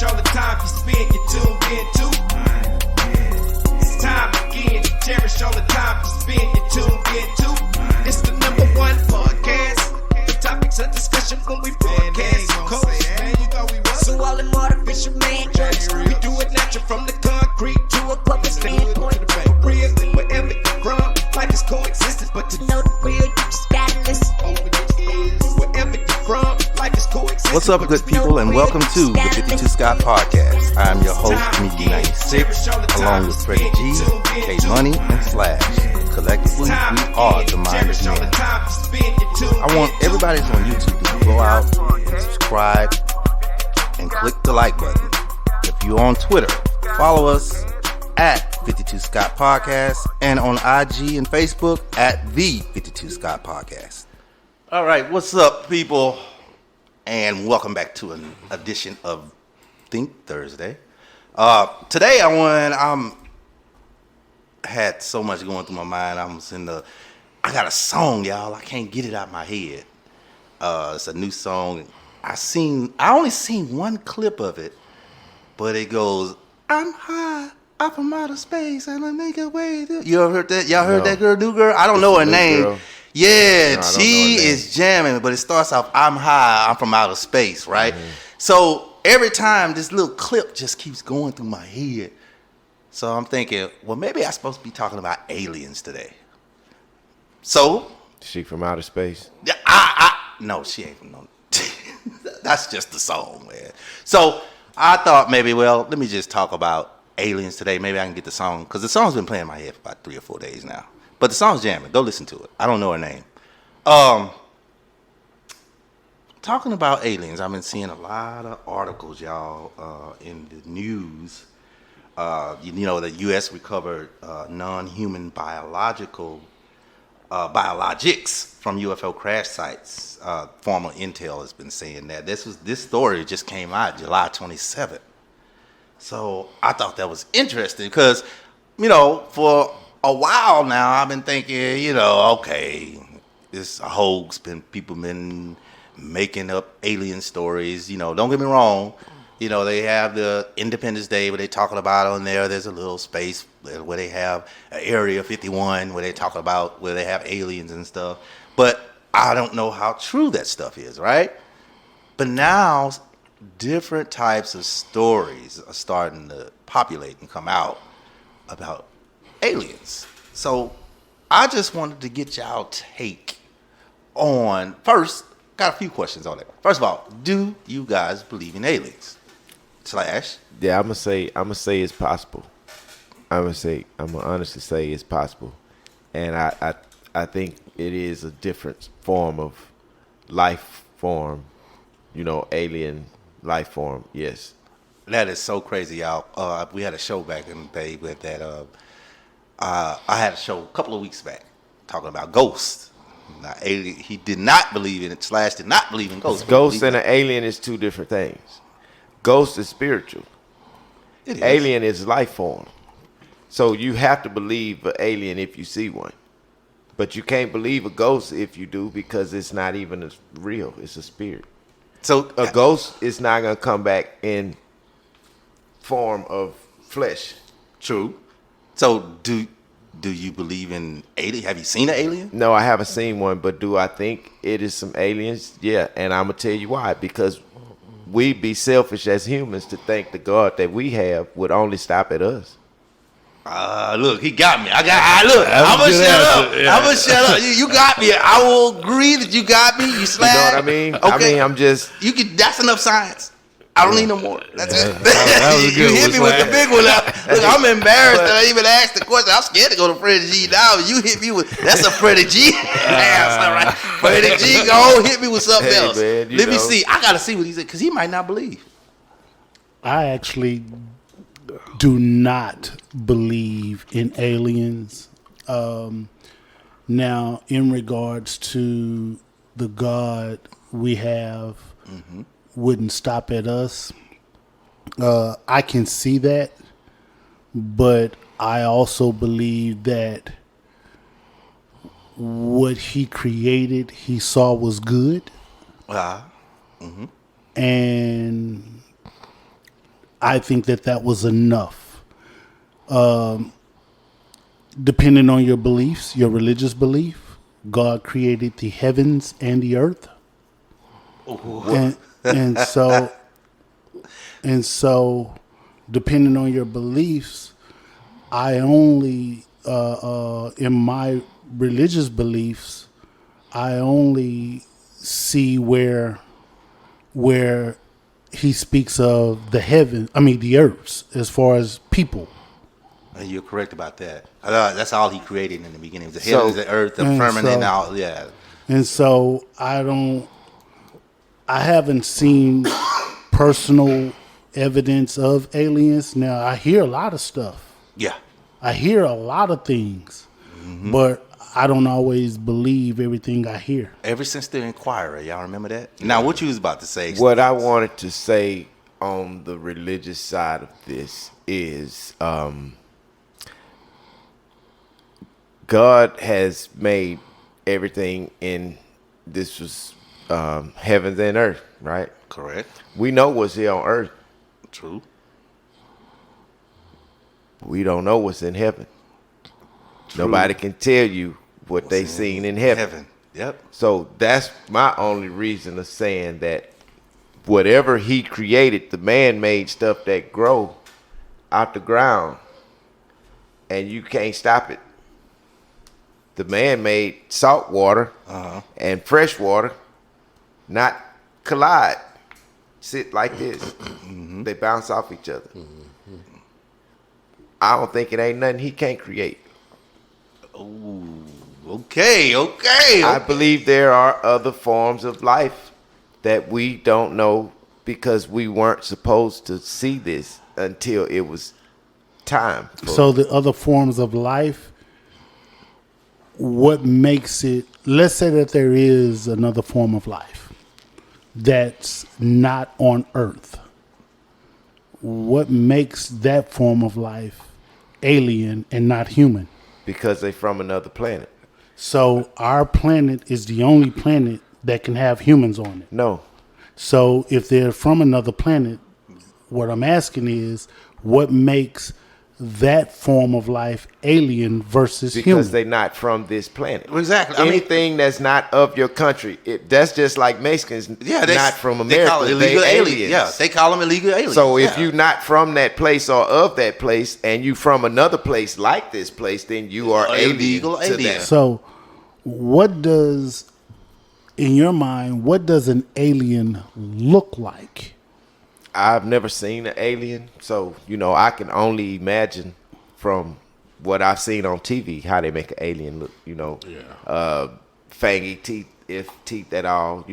cherish all the time you spend, you tuned in too. It's time again to cherish all the time you spend, you tuned in too. It's the number one podcast. The topics of discussion when we broadcast. So all them artificial man jokes, we do it natural from the concrete to a public standpoint. Real, wherever you're from, life is coexistence, but to know the real, you just gotta listen. Wherever you're from, life is coexistence. What's up, good people, and welcome to the 52 Scott Podcast. I'm your host, Mickey 96, along with Freddie G, K Money, and Slash. Collectively, we are the Minded Men. I want everybody that's on YouTube to go out and subscribe and click the like button. If you're on Twitter, follow us at 52 Scott Podcast and on IG and Facebook at the 52 Scott Podcast. All right, what's up, people? And welcome back to an edition of Think Thursday. Today I had so much going through my mind. I got a song, y'all. I can't get it out of my head. It's a new song. I only seen one clip of it, but it goes, I'm high up from outer space and I make a way. You ever heard that? Y'all heard that girl, new girl? I don't know her name. Girl. Yeah, no, she is jamming, but it starts off, I'm high, I'm from outer space, right? Mm-hmm. So every time this little clip just keeps going through my head. So I'm thinking, well, maybe I'm supposed to be talking about aliens today. So. She from outer space? Yeah, no, she ain't from no. That's just the song, man. So I thought maybe, well, let me just talk about aliens today. Maybe I can get the song, because the song's been playing in my head for about 3 or 4 days now. But the song's jamming. Go listen to it. I don't know her name. Talking about aliens, I've been seeing a lot of articles, y'all, in the news. You know, the U.S. recovered non-human biologics from UFO crash sites. Former Intel has been saying that. This story just came out July 27th. So I thought that was interesting because, you know, for a while now I've been thinking, you know, okay, it's a hoax. People been making up alien stories. You know, don't get me wrong. You know, they have the Independence Day where they talking about on there. There's a little space where they have Area 51 where they talk about where they have aliens and stuff. But I don't know how true that stuff is, right? But now different types of stories are starting to populate and come out about aliens. So I just wanted to get y'all take on, first, got a few questions on it. First of all, do you guys believe in aliens? Slash? Yeah, I'm gonna say it's possible. I'm gonna honestly say it's possible. And I think it is a different form of life form, you know, alien life form, yes. That is so crazy, y'all. We had a show back in the day with that. I had a show a couple of weeks back talking about ghosts. Now, he did not believe in it. Slash did not believe in ghosts. Ghost and an alien is two different things. Ghost is spiritual. It is. Alien is life form. So you have to believe an alien if you see one. But you can't believe a ghost if you do, because it's not even real. It's a spirit. So a ghost is not going to come back in form of flesh. True. So do you believe in alien? Have you seen an alien? No, I haven't seen one, but do I think it is some aliens? Yeah, and I'm going to tell you why. Because we'd be selfish as humans to think the God that we have would only stop at us. Look, he got me. I'm gonna shut up. Yeah. I'm gonna shut up. You got me. I will agree that you got me. You slash. You know what I mean? Okay. I'm just. That's enough science. I don't need no more. That's it. That was a good you hit me with the big one. Look, I'm embarrassed that I even asked the question. I'm scared to go to Freddie G now. You hit me with that's a Freddie G answer, right? Freddie G, go hit me with something else. Man, Let me see. I gotta see what he said because he might not believe. I actually do not believe in aliens. Now, in regards to the God we have, wouldn't stop at us. I can see that, but I also believe that what he created, he saw was good. And I think that was enough. Depending on your beliefs, your religious belief, God created the heavens and the earth. And so depending on your beliefs, I only in my religious beliefs, I only see where he speaks of the earths as far as people. And you're correct about that. That's all he created in the beginning. The heavens, the earth, the firmament, all, yeah. And so I haven't seen personal evidence of aliens. Now, I hear a lot of stuff. Yeah. I hear a lot of things, but I don't always believe everything I hear. Ever since the Inquirer, y'all remember that? Now, what you was about to say? What I wanted to say on the religious side of this is God has made everything in this was heavens and earth, right? Correct. We know what's here on earth. True. We don't know what's in heaven. True. Nobody can tell you what they seen in heaven. Yep. So that's my only reason of saying that whatever he created, the man-made stuff that grow out the ground, and you can't stop it. The man-made salt water and fresh water not collide, sit like this. They bounce off each other. I don't think it ain't nothing he can't create. Okay. I believe there are other forms of life that we don't know because we weren't supposed to see this until it was time. So the other forms of life, what makes it, let's say that there is another form of life that's not on Earth. What makes that form of life alien and not human? Because they're from another planet. So our planet is the only planet that can have humans on it. No. So if they're from another planet, what I'm asking is, what makes that form of life alien versus human? Because they're not from this planet. Exactly. Anything that's not of your country, that's just like Mexicans not from America. They call it illegal aliens. Yeah, they call them illegal aliens. So if you're not from that place or of that place, and you from another place like this place, then you are illegal to that. So what does, in your mind, what does an alien look like? I've never seen an alien, so I can only imagine from what I've seen on TV how they make an alien look. Fangy teeth, if teeth at all.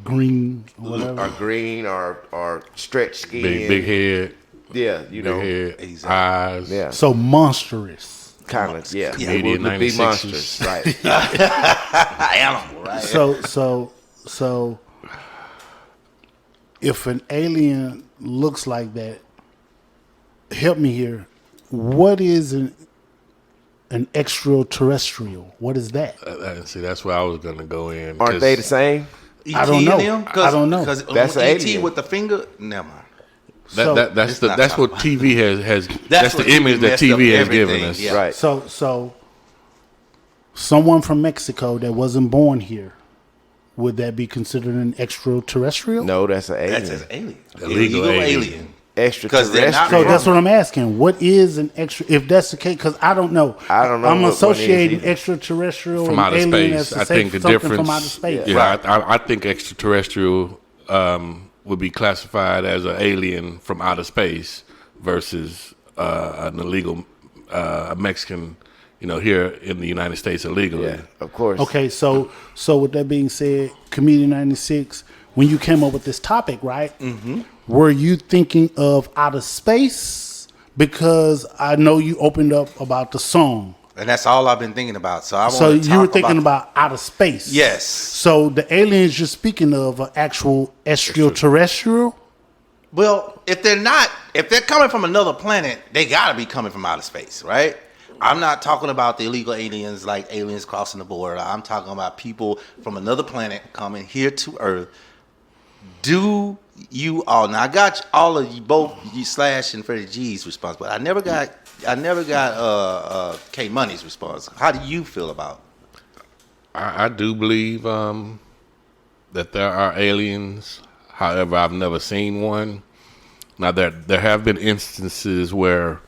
Green, whatever. Or green, or stretched skin. Big head. Yeah, Big head, Exactly. eyes. Yeah, So monstrous. kind of. Yeah, Canadian would be 96s. monsters, right? Animal, right? So if an alien looks like that, help me here. What is an extraterrestrial? What is that? See, that's where I was gonna go in. Aren't they the same? I don't know. I don't know. Because That's an ET alien. with the finger, never mind. That's what TV has. That's what the image TV that messed TV up has given everything, us. yeah. Right. So someone from Mexico that wasn't born here, would that be considered an extraterrestrial? No, that's an alien. That's an alien. Illegal alien. Extraterrestrial. So that's what I'm asking. What is an extra? If that's the case, because I don't know. I don't know I'm what one associating is either. extraterrestrial From and outer alien space. as to I say think the something difference. from outer space. Yeah, I think extraterrestrial would be classified as an alien from outer space versus an illegal Mexican. Here in the United States illegally. Yeah, of course. Okay, so with that being said, Comedian 96, when you came up with this topic, right? Mm-hmm. Were you thinking of outer space? Because I know you opened up about the song. And that's all I've been thinking about. So I want So to you were thinking about outer space. Yes. So the aliens you're speaking of are actual extraterrestrial? Well, if they're coming from another planet, they got to be coming from outer space, right? I'm not talking about the illegal aliens like aliens crossing the border. I'm talking about people from another planet coming here to Earth Do you all now? I got all of you, both you Slash and Freddie G's response, but I never got K Money's response. How do you feel about it? I do believe that there are aliens. However, I've never seen one. Now, there have been instances where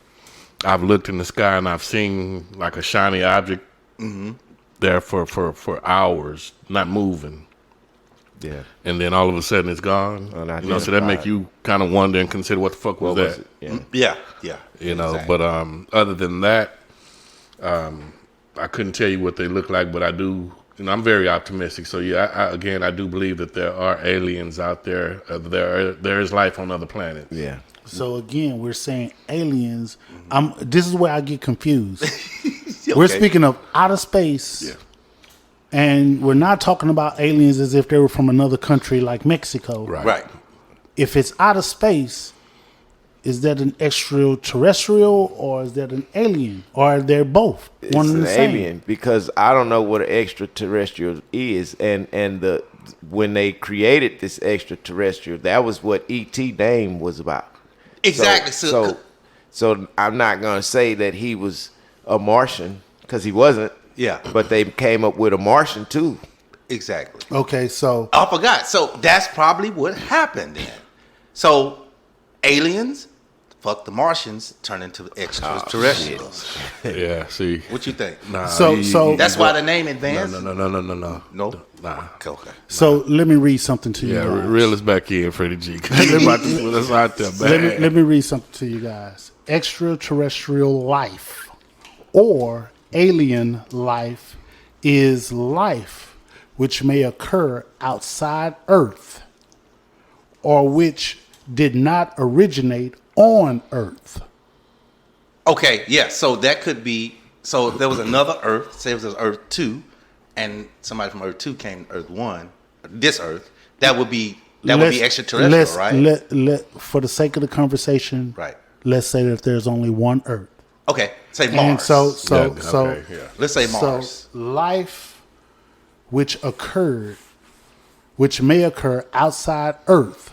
I've looked in the sky and I've seen like a shiny object there for hours, not moving. Yeah. And then all of a sudden it's gone. So that make you kind of wonder and consider what the fuck was that? Yeah. Yeah. You know, exactly. but other than that, I couldn't tell you what they look like, but I do. I'm very optimistic. So yeah, I do believe that there are aliens out there. There is life on other planets. Yeah. So again, we're saying aliens. This is where I get confused. We're speaking of outer space. Yeah. And we're not talking about aliens as if they were from another country like Mexico. Right. If it's outer space, is that an extraterrestrial or is that an alien? Or are they both It's one and an the same? alien because I don't know what an extraterrestrial is, and when they created this extraterrestrial, that was what ET name was about. Exactly. So I'm not gonna say that he was a Martian because he wasn't. Yeah. But they came up with a Martian too. Exactly. Okay, so I forgot. So that's probably what happened then. So aliens, fuck the Martians, turn into extraterrestrials. Yeah. See. What you think? Nah, So- That's why the name advanced. No. No? Nah. Okay. so let me read something to you Yeah, guys. reel us back in, Freddie G. They're about to put us out there, man. Let me read something to you guys. Extraterrestrial life or alien life is life which may occur outside Earth or which did not originate on Earth. Okay, yeah. So that could be. So there was another Earth. Say it was Earth 2, and somebody from Earth 2 came to Earth 1. This Earth. That would be extraterrestrial, right? Let for the sake of the conversation, Right. let's say that there's only one Earth. Okay. Say Mars. And so Okay, yeah. Let's say Mars. So life which may occur outside Earth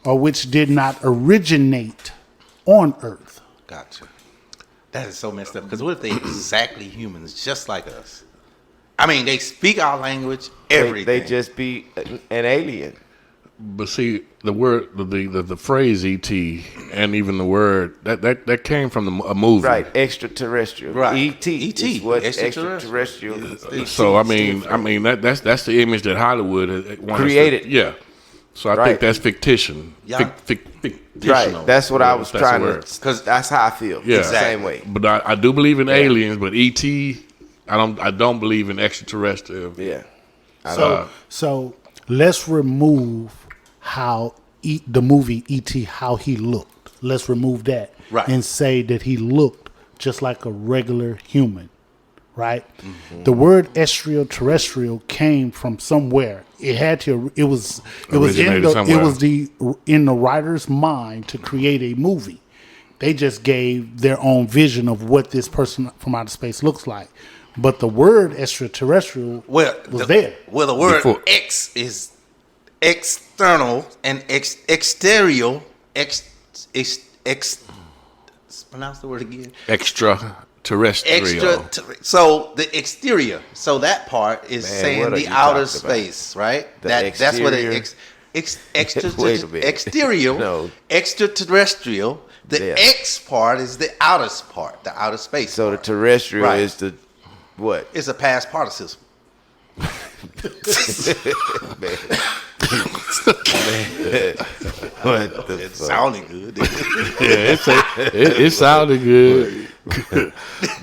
or which did not originate on Earth. Gotcha. That is so messed up. Because what if they exactly humans, just like us? I mean, they speak our language, everything. They just be an alien. But see, the word, the phrase ET, and even the word that came from a movie, Right, extraterrestrial. Right. ET. ET, is what extraterrestrial. extraterrestrial. So I mean that's the image that Hollywood wanted us Created. to, yeah. So I Right. think that's fictition. Yeah. Fictional. Right, that's what I was That's the trying word. to, because that's how I feel. Yeah. The same way. But I do believe in aliens, but ET, I don't believe in extraterrestrial. Yeah. So let's remove how the movie E.T. how he looked. Let's remove that Right. and say that he looked just like a regular human, right? The word extraterrestrial came from somewhere. It had to. It was Originated somewhere. in the writer's mind to create a movie. They just gave their own vision of what this person from outer space looks like. But the word extraterrestrial was there. Well, the word Before- X is external and exterior. Pronounce the word again. Extraterrestrial. So the exterior. So that part is Man, saying what are the you outer talking about? space, right? The That's what exterior? Wait a minute. exterior, No. extraterrestrial. The Yeah. X part is the outer part, the outer space. So the part. terrestrial Right. is the what? It's a past participle. What the It fuck? sounded good. Yeah, it sounded good.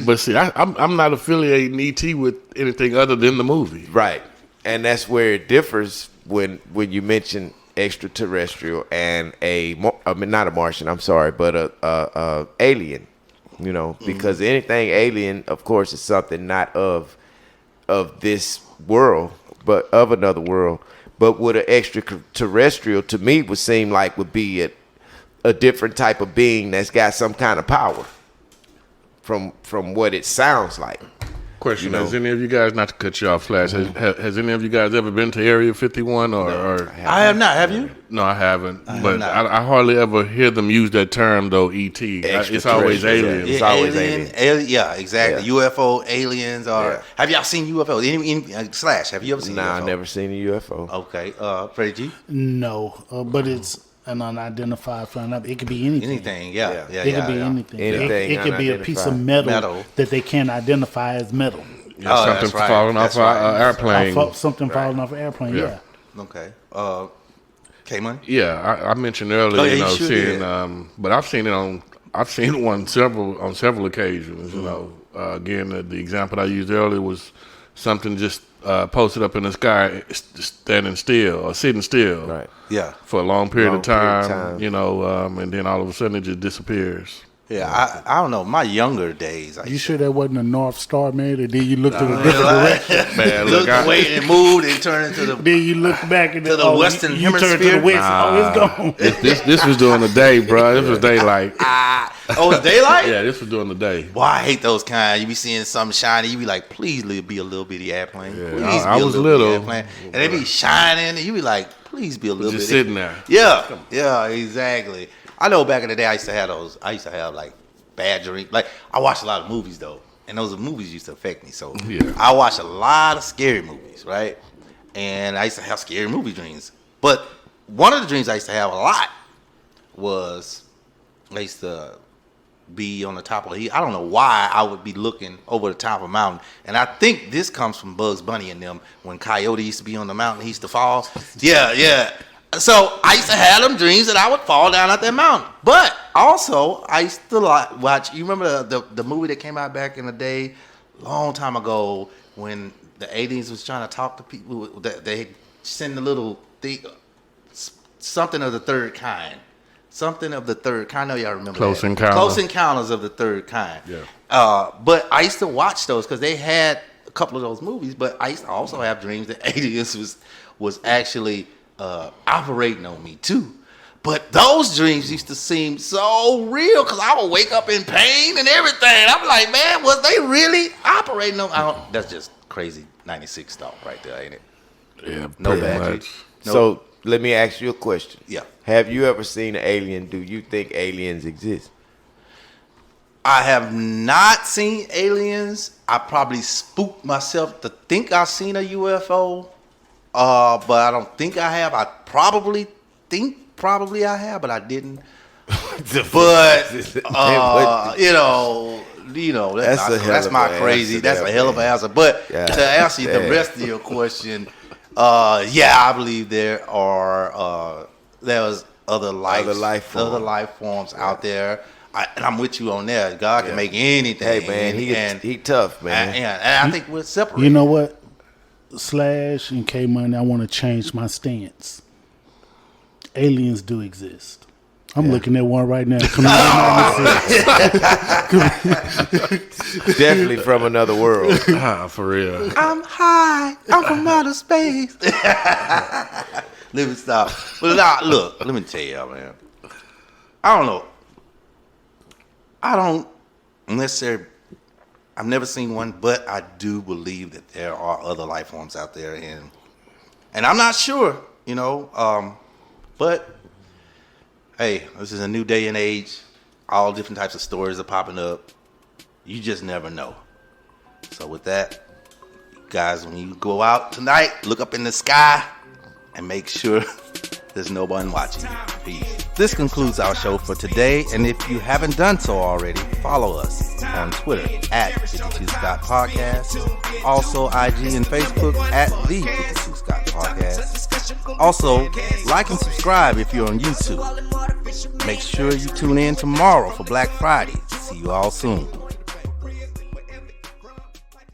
But see, I'm not affiliating ET with anything other than the movie. Right, and that's where it differs when you mention extraterrestrial and not a Martian. I'm sorry, but a alien. You know, because anything alien, of course, is something not of this world, but of another world. But what an extraterrestrial to me would seem like would be a different type of being that's got some kind of power from what it sounds like. Question: You know? Has any of you guys, not to cut you off, Flash, has any of you guys ever been to Area 51 or I have not. Have you? No, I haven't. But not. I hardly ever hear them use that term though. ET. It's always Extraterrestrial, aliens. It's always alien. Yeah, exactly. Yeah. UFO, aliens, or Yeah. have y'all seen UFOs? Slash, have you ever seen? Nah, I UFO? never seen a UFO. Okay, Freddie G. No, but it's an unidentified flying object. It could be anything. Anything? Yeah. Yeah. It could be anything. Anything It could be a piece of unidentified. metal that they can't identify as metal. Yeah, Oh, something that's right. falling off That's right. an airplane. Something falling off an airplane. Yeah. Yeah. Okay. K-Money. Yeah, I mentioned earlier, Oh, yeah, you know, you sure seeing, did. but I've seen it on several occasions. You know, again, the example I used earlier was something just posted up in the sky, standing still or sitting still, Right. Yeah. for a long period of time. time. You know, and then all of a sudden it just disappears. Yeah. I don't know. My younger days. You sure that wasn't a North Star, man? Or did you look to the different direction? Man, Look look, away and moved and turned into the. Then you look back and To the Western you turn to the Hemisphere? west. Oh, it's gone. this was during the day, bro. This was daylight. Oh, it's daylight. Yeah, this was during the day. Boy, I hate those kind. You be seeing something shiny, you be like, please be a little bitty airplane. Yeah, Please I be a was little little. bitty airplane. And they be shining, and you be like, please be a little Just bitty. sitting there. Yeah, exactly. I know back in the day I used to have those. I used to have like bad dreams. Like I watched a lot of movies though, and those movies used to affect me. So Yeah. I watched a lot of scary movies, right? And I used to have scary movie dreams. But one of the dreams I used to have a lot was I used to be on the top of a hill. I don't know why I would be looking over the top of a mountain. And I think this comes from Bugs Bunny and them when Coyote used to be on the mountain, he used to fall. Yeah. So I used to have them dreams that I would fall down at that mountain. But also, I used to watch, you remember the movie that came out back in the day, long time ago, when the aliens was trying to talk to people, they send a little thing, something of the third kind. Something of the third kind. I know y'all remember Close that. Encounter. Close Encounters of the Third Kind. Yeah. But I used to watch those because they had a couple of those movies. But I used to also have dreams that aliens was actually operating on me too. But those dreams used to seem so real because I would wake up in pain and everything. I'm like, man, was they really operating on? That's just crazy 96 thought right there, ain't it? Yeah, No pretty bad. much. So let me ask you a question. Yeah. Have you ever seen an alien? Do you think aliens exist? I have not seen aliens. I probably spooked myself to think I seen a UFO, but I don't think I have. I probably I have, but I didn't. But that's my crazy. That's a hell of an answer. But to answer the rest of your question, I believe there was other life forms out there. And I'm with you on that. God can make anything. Hey man, he tough, man. And I think we're separated. You know what? Slash and K Money, I want to change my stance. Aliens do exist. I'm looking at one right now. Definitely from another world. For real. I'm high. I'm from outer space. Let me stop. But now, look, let me tell y'all, man. I don't know. I've never seen one, but I do believe that there are other life forms out there, and I'm not sure, but hey, this is a new day and age. All different types of stories are popping up. You just never know. So with that, guys, when you go out tonight, look up in the sky and make sure there's no one watching you. Peace. This concludes our show for today, and if you haven't done so already, follow us on Twitter at 52 Scott Podcast, also IG and Facebook at the 52 Scott Podcast. Also, like and subscribe if you're on YouTube. Make sure you tune in tomorrow for Black Friday. See you all soon.